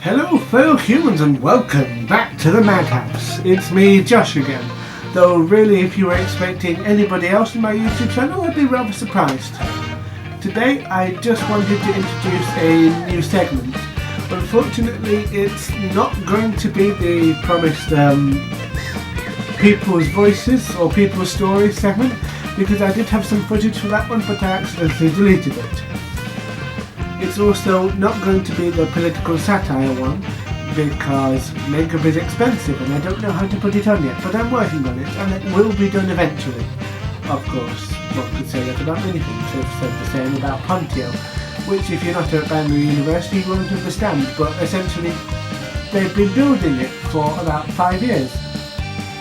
Hello fellow humans and welcome back to the Madhouse. It's me, Josh again. Though really if you were expecting anybody else in my YouTube channel, I'd be rather surprised. Today I just wanted to introduce a new segment. Unfortunately it's not going to be the promised people's voices or people's stories segment, because I did have some footage for that one but I accidentally deleted it. It's also not going to be the political satire one because makeup is expensive and I don't know how to put it on yet, but I'm working on it and it will be done eventually. Of course, one could say that about many things. They've said the same about Pontio, which if you're not at Banbury University you won't understand, but essentially they've been building it for about 5 years,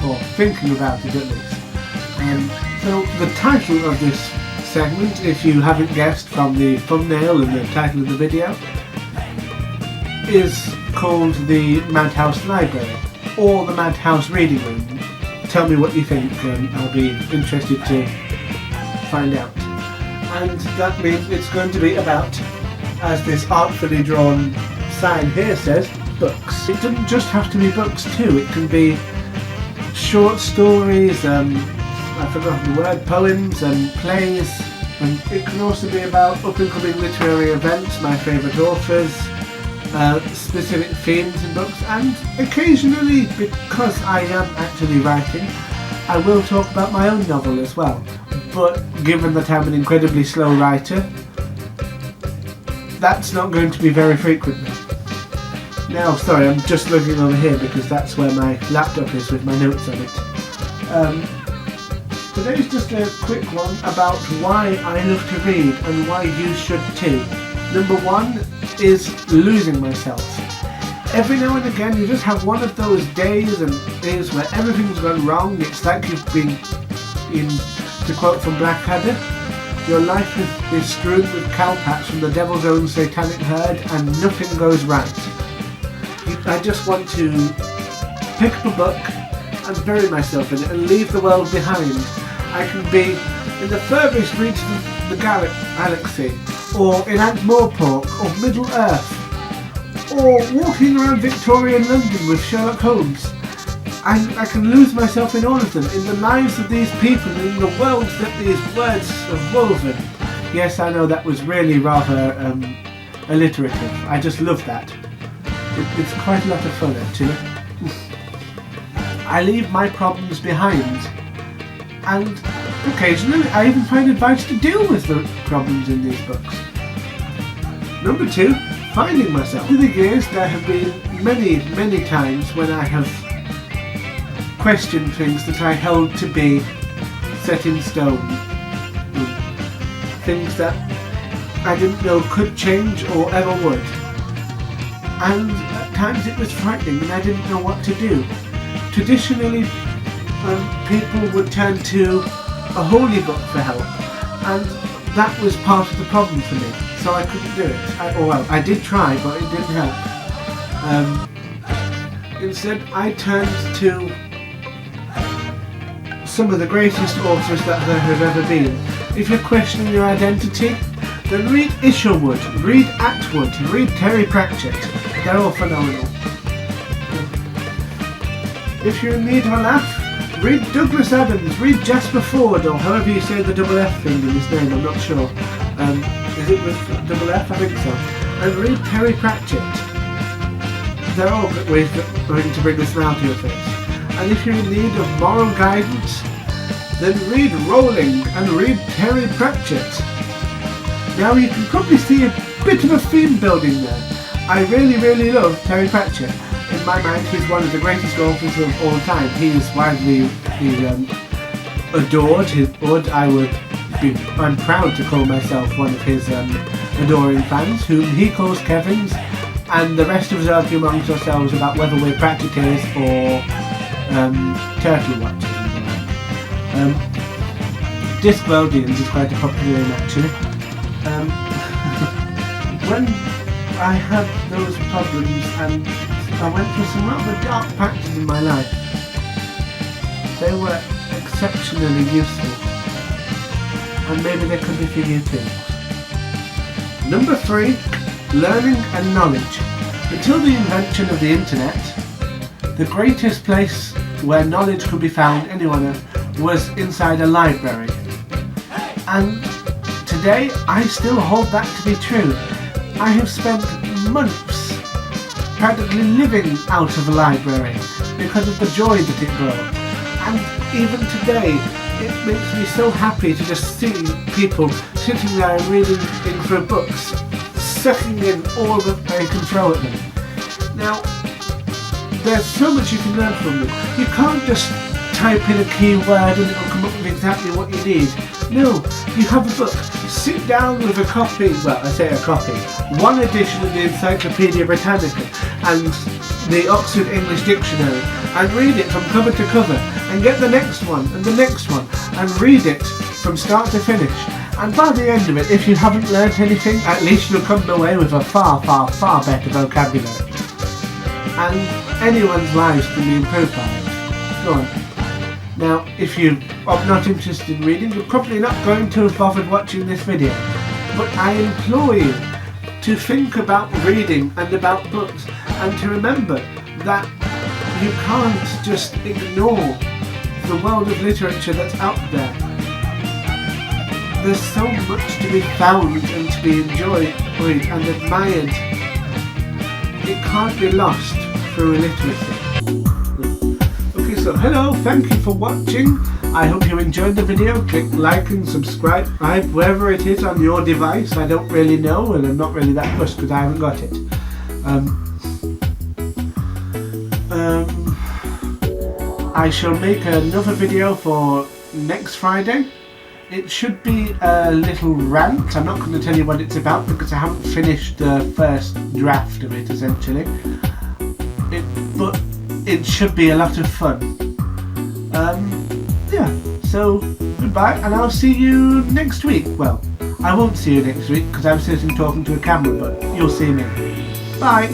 or thinking about it at least. So the title of this segment, if you haven't guessed from the thumbnail and the title of the video, is called the Madhouse Library or the Madhouse Reading Room. Tell me what you think and I'll be interested to find out. And that means it's going to be about, as this artfully drawn sign here says, books. It doesn't just have to be books too, it can be short stories, I forgot the word, poems and plays, and it can also be about up-and-coming literary events, my favourite authors, specific themes in books, and occasionally, because I am actually writing, I will talk about my own novel as well. But given that I'm an incredibly slow writer, that's not going to be very frequently. Now, sorry, I'm just looking over here because that's where my laptop is with my notes on it. Today's just a quick one about why I love to read and why you should too. Number one is losing myself. Every now and again you just have one of those days where everything's gone wrong. It's like you've been, to quote from Blackadder, your life is strewn with cowpats from the devil's own satanic herd and nothing goes right. I just want to pick up a book and bury myself in it and leave the world behind. I can be in the furthest reaches of the galaxy, or in Ankh-Morpork, or Middle Earth, or walking around Victorian London with Sherlock Holmes. I can lose myself in all of them, in the lives of these people, in the worlds that these words have woven. Yes, I know that was really rather alliterative. I just love that. It's quite a lot of fun actually. I leave my problems behind. And occasionally I even find advice to deal with the problems in these books. Number two, finding myself. Through the years there have been many times when I have questioned things that I held to be set in stone. Things that I didn't know could change or ever would. And at times it was frightening and I didn't know what to do. Traditionally, people would turn to a holy book for help, and that was part of the problem for me, so I couldn't do it. I did try, but it didn't help. Instead, I turned to some of the greatest authors that there have ever been. If you're questioning your identity, then read Isherwood, read Atwood, read Terry Pratchett. They're all phenomenal. If you're in need of a laugh, read Douglas Adams, read Jasper Ford, or however you say the double F thing in his name, I'm not sure. Is it with double F? I think so. And read Terry Pratchett. They're all good ways going to bring a smile to your face. And if you're in need of moral guidance, then read Rowling and read Terry Pratchett. Now you can probably see a bit of a theme building there. I really love Terry Pratchett. In my mind, he's one of the greatest authors of all time. He is widely adored. I'm proud to call myself one of his adoring fans, whom he calls Kevin's, and the rest of us argue amongst ourselves about whether we're Pratchetters or turkey watchers. Discworldians is quite a popular name actually. When I had those problems and I went through some rather dark patches in my life, they were exceptionally useful, and maybe they could be for you too. Number 3, learning and knowledge. Until the invention of the internet, the greatest place where knowledge could be found anywhere was inside a library. And today I still hold that to be true. I have spent months practically living out of a library because of the joy that it brought. And even today, it makes me so happy to just see people sitting there reading through books, sucking in all that they can throw at them. Now, there's so much you can learn from them. You can't just type in a keyword and it'll come up with exactly what you need. No, you have a book. Sit down with a copy, well, I say a copy, one edition of the Encyclopedia Britannica and the Oxford English Dictionary, and read it from cover to cover, and get the next one and the next one, and read it from start to finish. And by the end of it, if you haven't learnt anything, at least you'll come away with a far, far, far better vocabulary. And anyone's lives can be improved by it. Go on. Now, if you are not interested in reading, you're probably not going to have bothered watching this video. But I implore you to think about reading and about books, and to remember that you can't just ignore the world of literature that's out there. There's so much to be found and to be enjoyed and admired. It can't be lost through illiteracy. Okay, so hello, thank you for watching. I hope you enjoyed the video. Click like and subscribe wherever it is on your device. I don't really know, and I'm not really that fussed because I haven't got it. I shall make another video for next Friday. It should be a little rant. I'm not going to tell you what it's about because I haven't finished the first draft of it, essentially. But it should be a lot of fun. Yeah, so goodbye, and I'll see you next week. Well, I won't see you next week because I'm sitting talking to a camera, but you'll see me. Bye!